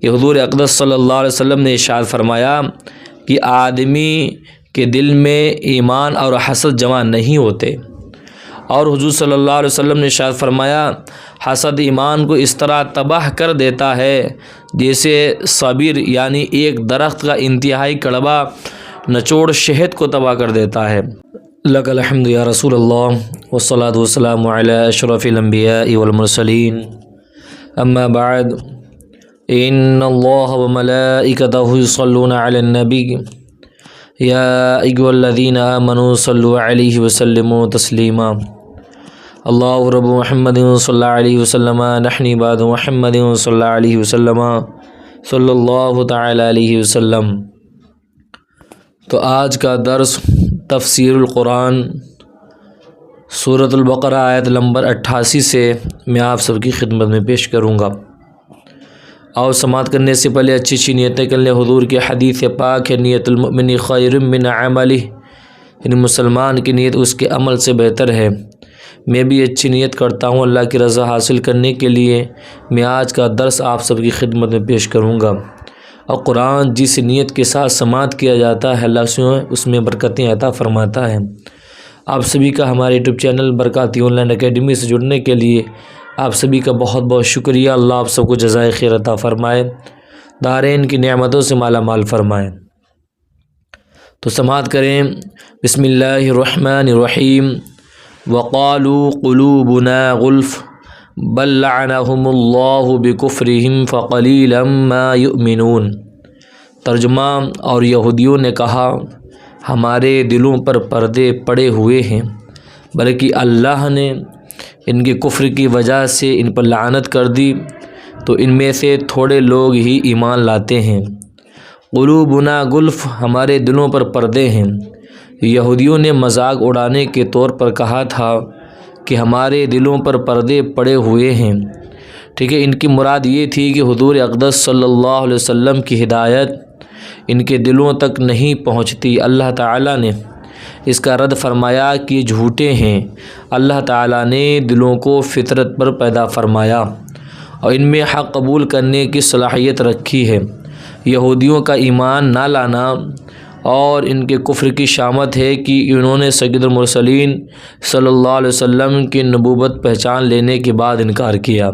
کہ حضور اقدس صلی اللہ علیہ وسلم نے ارشاد فرمایا کہ آدمی کے دل میں ایمان اور حسد جمع نہیں ہوتے، اور حضور صلی اللہ علیہ وسلم نے ارشاد فرمایا حسد ایمان کو اس طرح تباہ کر دیتا ہے جیسے صبر یعنی ایک درخت کا انتہائی کڑوا نچوڑ شہد کو تباہ کر دیتا ہے۔ لک الحمد یا رسول اللہ والصلاة والسلام علی اشرف الانبیاء والمرسلین، اما بعد، ان اللہ وملائکتہ یصلون علی النبی یا ایھا الذین آمنوا صلوا علیہ وسلموا تسلیما۔ اللہ رب محمد صلی اللہ علیہ وسلم نحن بعد محمد صلی اللہ علیہ وسلم صلی اللہ تعالی علیہ وسلم۔ تو آج کا درس تفسیر القرآن سورۃ البقرہ آیت نمبر 88 سے میں آپ سب کی خدمت میں پیش کروں گا۔ اور سماعت کرنے سے پہلے اچھی اچھی نیتیں کر لیں۔ حضور کی حدیث پاک ہے نیت المؤمن خیر من عملہ، یعنی مسلمان کی نیت اس کے عمل سے بہتر ہے۔ میں بھی اچھی نیت کرتا ہوں اللہ کی رضا حاصل کرنے کے لیے میں آج کا درس آپ سب کی خدمت میں پیش کروں گا۔ اور قرآن جس نیت کے ساتھ سماعت کیا جاتا ہے اللہ اس میں برکتیں عطا فرماتا ہے۔ آپ سبھی کا ہمارے YouTube channel Barkati online academy سے جڑنے کے لیے آپ سبھی کا بہت بہت شکریہ۔ اللہ آپ سب کو جزائے خیر عطا فرمائے، دارین کی نعمتوں سے مالا مال فرمائے۔ تو سماعت کریں۔ بسم اللہ الرحمن الرحیم۔ وقالوا قلوبنا غلف بل لعنهم اللہ بکفرہم فقلیلا ما یؤمنون۔ ترجمہ، اور یہودیوں نے کہا ہمارے دلوں پر پردے پڑے ہوئے ہیں، بلکہ اللہ نے ان کے کفر کی وجہ سے ان پر لعنت کر دی، تو ان میں سے تھوڑے لوگ ہی ایمان لاتے ہیں۔ قلوبنا غلف، ہمارے دلوں پر پردے ہیں۔ یہودیوں نے مذاق اڑانے کے طور پر کہا تھا کہ ہمارے دلوں پر پردے پڑے ہوئے ہیں۔ ٹھیک ہے، ان کی مراد یہ تھی کہ حضور اقدس صلی اللہ علیہ وسلم کی ہدایت ان کے دلوں تک نہیں پہنچتی۔ اللہ تعالیٰ نے اس کا رد فرمایا کہ یہ جھوٹے ہیں۔ اللہ تعالیٰ نے دلوں کو فطرت پر پیدا فرمایا اور ان میں حق قبول کرنے کی صلاحیت رکھی ہے۔ یہودیوں کا ایمان نہ لانا اور ان کے کفر کی شامت ہے کہ انہوں نے سید المرسلین صلی اللہ علیہ وسلم کی نبوت پہچان لینے کے بعد انکار کیا،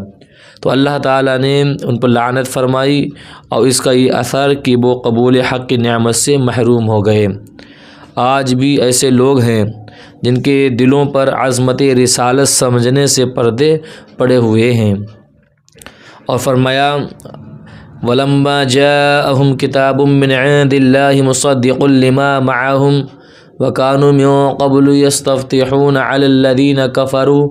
تو اللہ تعالیٰ نے ان پر لعنت فرمائی اور اس کا یہ اثر کہ وہ قبول حق کی نعمت سے محروم ہو گئے۔ آج بھی ایسے لوگ ہیں جن کے دلوں پر عظمت رسالت سمجھنے سے پردے پڑے ہوئے ہیں۔ اور فرمایا وَلَمَّا جَاءَهُمْ كِتَابٌ مِّنْ عِندِ اللَّهِ مُصَدِّقٌ لِّمَا مَعَهُمْ وَكَانُوا مِن قَبْلُ يَسْتَفْتِحُونَ عَلَى الَّذِينَ كَفَرُوا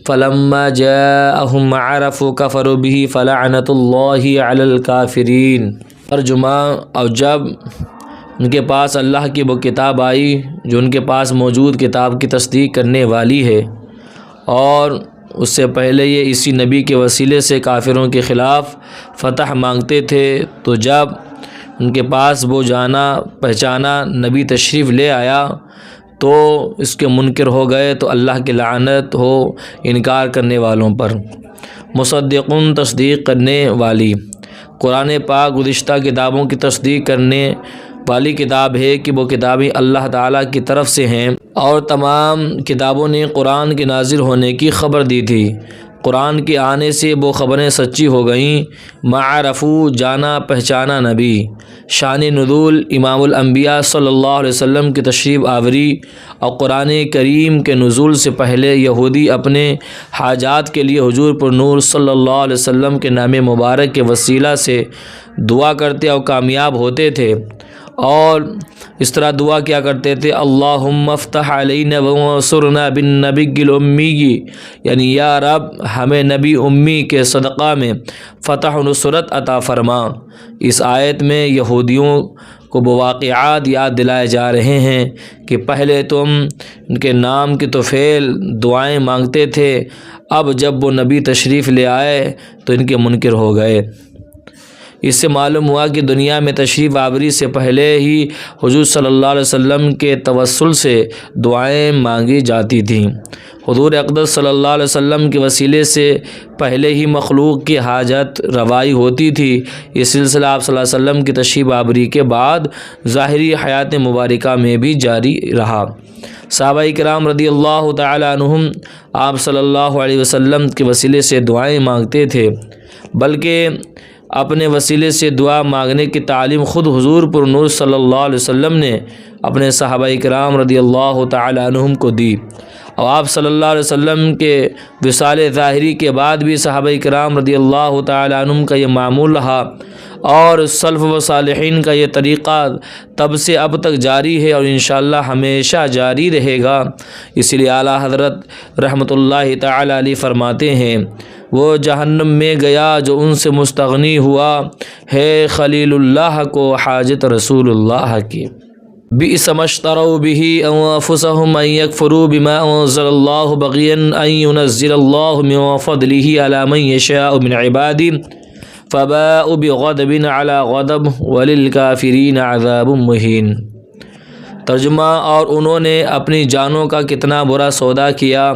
فَلَمَّا جَاءَهُم مَّا عَرَفُوا كَفَرُوا بِهِ فَلَعْنَةُ اللَّهِ عَلَى الْكَافِرِينَ۔ ترجمہ، اور جب ان کے پاس اللہ کی وہ کتاب آئی جو ان کے پاس موجود کتاب کی تصدیق کرنے والی ہے، اور اس سے پہلے یہ اسی نبی کے وسیلے سے کافروں کے خلاف فتح مانگتے تھے، تو جب ان کے پاس وہ جانا پہچانا نبی تشریف لے آیا تو اس کے منکر ہو گئے، تو اللہ کی لعنت ہو انکار کرنے والوں پر۔ مصدقن، تصدیق کرنے والی۔ قرآن پاک گزشتہ کتابوں کی تصدیق کرنے والی کتاب ہے کہ وہ کتابیں اللہ تعالیٰ کی طرف سے ہیں، اور تمام کتابوں نے قرآن کے نازل ہونے کی خبر دی تھی۔ قرآن کے آنے سے وہ خبریں سچی ہو گئیں۔ معرفو، جانا پہچانا نبی۔ شان نزول، امام الانبیاء صلی اللہ علیہ وسلم کی تشریف آوری اور قرآن کریم کے نزول سے پہلے یہودی اپنے حاجات کے لیے حضور پر نور صلی اللہ علیہ وسلم کے نام مبارک کے وسیلہ سے دعا کرتے اور کامیاب ہوتے تھے، اور اس طرح دعا کیا کرتے تھے اللہم افتح علینا وانصرنا بالنبی الامی، یعنی یا رب ہمیں نبی امی کے صدقہ میں فتح و نصرت عطا فرما۔ اس آیت میں یہودیوں کو وہ واقعات یاد دلائے جا رہے ہیں کہ پہلے تم ان کے نام کی توفیل دعائیں مانگتے تھے، اب جب وہ نبی تشریف لے آئے تو ان کے منکر ہو گئے۔ اس سے معلوم ہوا کہ دنیا میں تشریف آوری سے پہلے ہی حضور صلی اللہ علیہ وسلم کے توسل سے دعائیں مانگی جاتی تھیں۔ حضور اقدس صلی اللہ علیہ وسلم کے وسیلے سے پہلے ہی مخلوق کی حاجت روائی ہوتی تھی۔ یہ سلسلہ آپ صلی اللہ علیہ وسلم کی تشریف آوری کے بعد ظاہری حیات مبارکہ میں بھی جاری رہا۔ صحابہ کرام رضی اللہ تعالی عنہم آپ صلی اللہ علیہ وسلم کے وسیلے سے دعائیں مانگتے تھے، بلکہ اپنے وسیلے سے دعا مانگنے کی تعلیم خود حضور پر نور صلی اللہ علیہ وسلم نے اپنے صحابہ کرام رضی اللہ تعالی عنہم کو دی، اور آپ صلی اللہ علیہ وسلم کے وصال ظاہری کے بعد بھی صحابہ کرام رضی اللہ تعالی عنہم کا یہ معمول رہا، اور سلف و صالحین کا یہ طریقہ تب سے اب تک جاری ہے اور انشاءاللہ ہمیشہ جاری رہے گا۔ اس لیے اعلیٰ حضرت رحمۃ اللہ تعالی علیہ فرماتے ہیں، وہ جہنم میں گیا جو ان سے مستغنی ہوا، ہے خلیل اللہ کو حاجت رسول اللہ کی۔ بئس ما اشتروا به انفسهم ان يكفروا بما انزل الله بغيا ان ينزل الله من فضله على من يشاء من عباده فباءوا بغضب على غضب وللكافرين عذاب مهين۔ ترجمہ، اور انہوں نے اپنی جانوں کا کتنا برا سودا کیا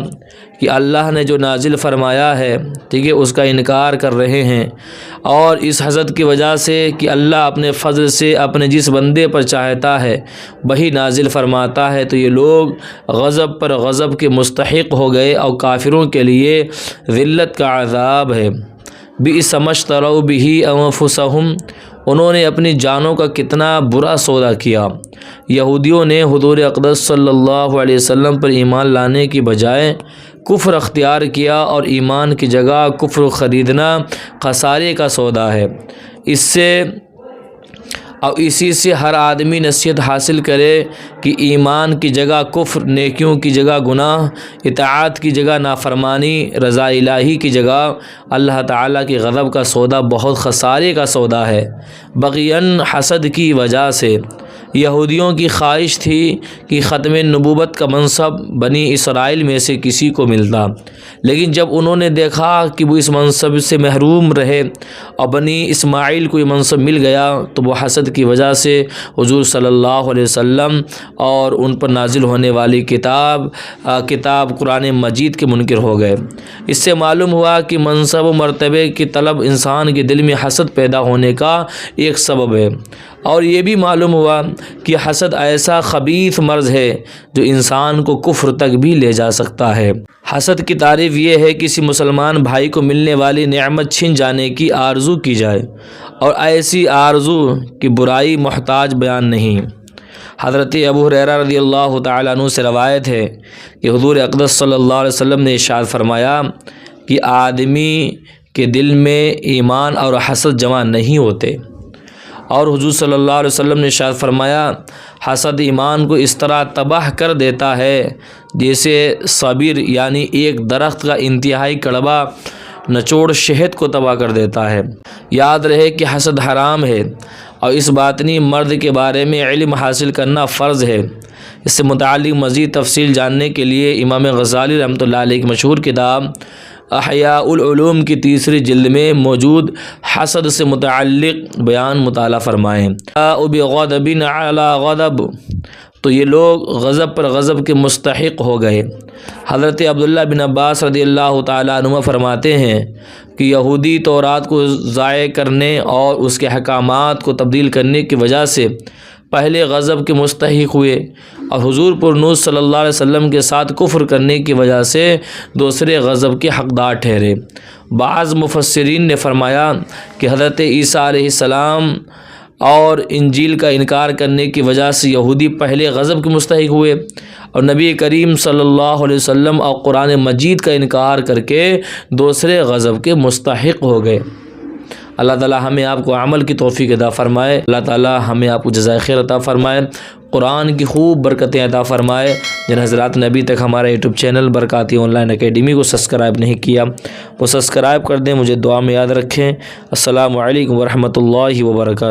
کہ اللہ نے جو نازل فرمایا ہے ٹھیک ہے اس کا انکار کر رہے ہیں، اور اس حسد کی وجہ سے کہ اللہ اپنے فضل سے اپنے جس بندے پر چاہتا ہے وہی نازل فرماتا ہے، تو یہ لوگ غضب پر غضب کے مستحق ہو گئے، اور کافروں کے لیے ذلت کا عذاب ہے۔ بئس ما اشتروا به انفسهم، انہوں نے اپنی جانوں کا کتنا برا سودا کیا۔ یہودیوں نے حضور اقدس صلی اللہ علیہ وسلم پر ایمان لانے کی بجائے کفر اختیار کیا، اور ایمان کی جگہ کفر خریدنا خسارے کا سودا ہے۔ اسی سے ہر آدمی نصیحت حاصل کرے کہ ایمان کی جگہ کفر، نیکیوں کی جگہ گناہ، اطاعت کی جگہ نافرمانی، رضا الہی کی جگہ اللہ تعالیٰ کی غضب کا سودا بہت خسارے کا سودا ہے۔ بغیاً حسد کی وجہ سے یہودیوں کی خواہش تھی کہ ختم نبوت کا منصب بنی اسرائیل میں سے کسی کو ملتا، لیکن جب انہوں نے دیکھا کہ وہ اس منصب سے محروم رہے اور بنی اسماعیل کو یہ منصب مل گیا، تو وہ حسد کی وجہ سے حضور صلی اللہ علیہ وسلم اور ان پر نازل ہونے والی کتاب قرآن مجید کے منکر ہو گئے۔ اس سے معلوم ہوا کہ منصب و مرتبے کی طلب انسان کے دل میں حسد پیدا ہونے کا ایک سبب ہے، اور یہ بھی معلوم ہوا کہ حسد ایسا خبیث مرض ہے جو انسان کو کفر تک بھی لے جا سکتا ہے۔ حسد کی تعریف یہ ہے کہ کسی مسلمان بھائی کو ملنے والی نعمت چھن جانے کی آرزو کی جائے، اور ایسی آرزو کی برائی محتاج بیان نہیں۔ حضرت ابو ہریرہ رضی اللہ تعالیٰ عنہ سے روایت ہے کہ حضور اقدس صلی اللہ علیہ وسلم نے ارشاد فرمایا کہ آدمی کے دل میں ایمان اور حسد جمع نہیں ہوتے، اور حضور صلی اللہ علیہ وسلم نے ارشاد فرمایا حسد ایمان کو اس طرح تباہ کر دیتا ہے جیسے صبر یعنی ایک درخت کا انتہائی کڑوا نچوڑ شہد کو تباہ کر دیتا ہے۔ یاد رہے کہ حسد حرام ہے، اور اس باطنی مرض کے بارے میں علم حاصل کرنا فرض ہے۔ اس سے متعلق مزید تفصیل جاننے کے لیے امام غزالی رحمۃ اللہ علیہ کی مشہور کتاب احیاء العلوم کی 3 جلد میں موجود حسد سے متعلق بیان مطالعہ فرمائیں۔ بغضب علی غضب، تو یہ لوگ غضب پر غضب کے مستحق ہو گئے۔ حضرت عبداللہ بن عباس رضی اللہ تعالیٰ عنہ فرماتے ہیں کہ یہودی تورات کو ضائع کرنے اور اس کے احکامات کو تبدیل کرنے کی وجہ سے پہلے غضب کے مستحق ہوئے، اور حضور پر نور صلی اللہ علیہ وسلم کے ساتھ کفر کرنے کی وجہ سے دوسرے غضب کے حقدار ٹھہرے۔ بعض مفسرین نے فرمایا کہ حضرت عیسیٰ علیہ السلام اور انجیل کا انکار کرنے کی وجہ سے یہودی پہلے غضب کے مستحق ہوئے، اور نبی کریم صلی اللہ علیہ وسلم اور قرآن مجید کا انکار کر کے دوسرے غضب کے مستحق ہو گئے۔ اللہ تعالی ہمیں آپ کو عمل کی توفیق عطا فرمائے، اللہ تعالی ہمیں آپ کو جزائے خیر عطا فرمائے، قرآن کی خوب برکتیں عطا فرمائے۔ جن حضرات نے ابھی تک ہمارا YouTube channel Barkati online academy کو سبسکرائب نہیں کیا وہ سبسکرائب کر دیں، مجھے دعا میں یاد رکھیں۔ السلام علیکم ورحمۃ اللہ وبرکاتہ۔